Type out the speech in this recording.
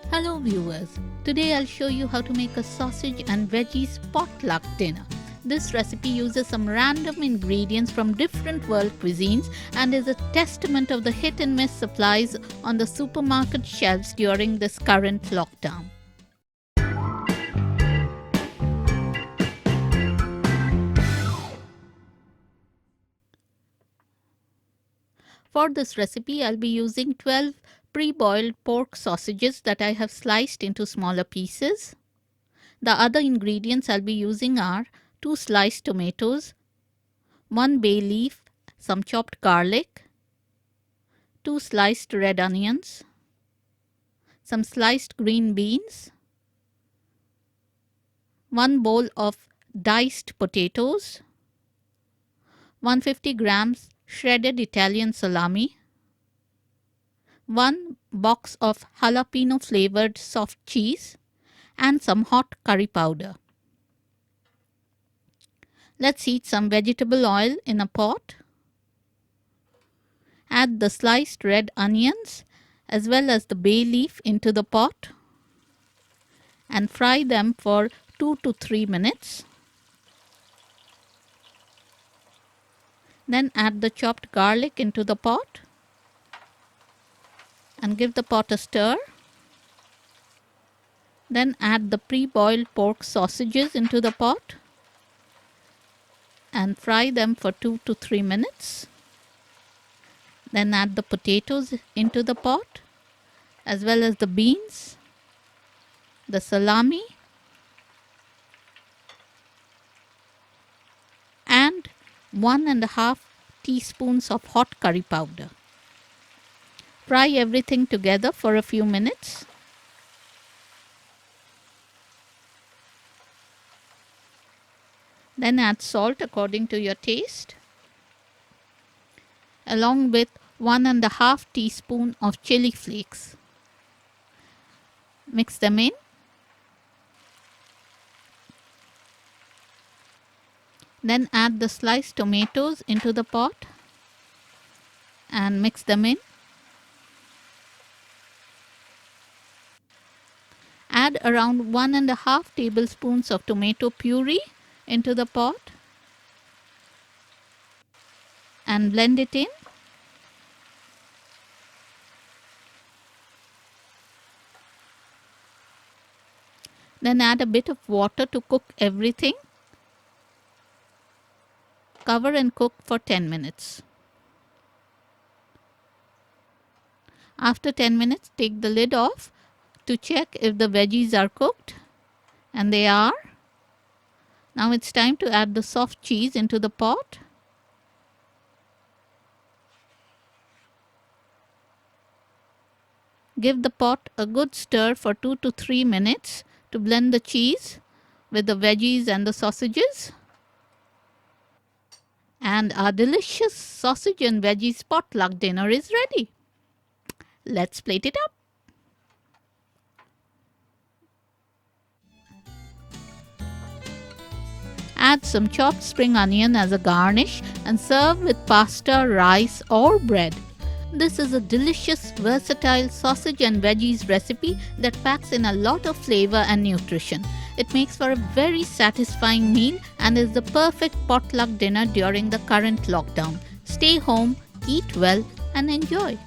Hello viewers, today I'll show you how to make a sausage and veggies potluck dinner. This recipe uses some random ingredients from different world cuisines and is a testament of the hit and miss supplies on the supermarket shelves during this current lockdown. For this recipe, I'll be using 12 pre-boiled pork sausages that I have sliced into smaller pieces. The other ingredients I'll be using are 2 sliced tomatoes, 1 bay leaf, some chopped garlic, 2 sliced red onions, some sliced green beans, 1 bowl of diced potatoes, 150 grams shredded Italian salami, 1 box of jalapeno flavored soft cheese, and some hot curry powder. Let's heat some vegetable oil in a pot. Add the sliced red onions as well as the bay leaf into the pot and fry them for 2 to 3 minutes. Then add the chopped garlic into the pot and give the pot a stir. Then add the pre-boiled pork sausages into the pot and fry them for 2 to 3 minutes. Then add the potatoes into the pot as well as the beans, the salami, and 1.5 teaspoons of hot curry powder. Fry everything together for a few minutes. Then add salt according to your taste, along with 1.5 teaspoon of chili flakes. Mix them in. Then add the sliced tomatoes into the pot and mix them in. Add around 1.5 tablespoons of tomato puree into the pot and blend it in. Then add a bit of water to cook everything. Cover and cook for 10 minutes. After 10 minutes, take the lid off to check if the veggies are cooked, and they are. Now it's time to add the soft cheese into the pot. Give the pot a good stir for 2 to 3 minutes to blend the cheese with the veggies and the sausages. And our delicious sausage and veggies potluck dinner is ready. Let's plate it up. Add some chopped spring onion as a garnish and serve with pasta, rice or bread. This is a delicious, versatile sausage and veggies recipe that packs in a lot of flavor and nutrition. It makes for a very satisfying meal and is the perfect potluck dinner during the current lockdown. Stay home, eat well and enjoy.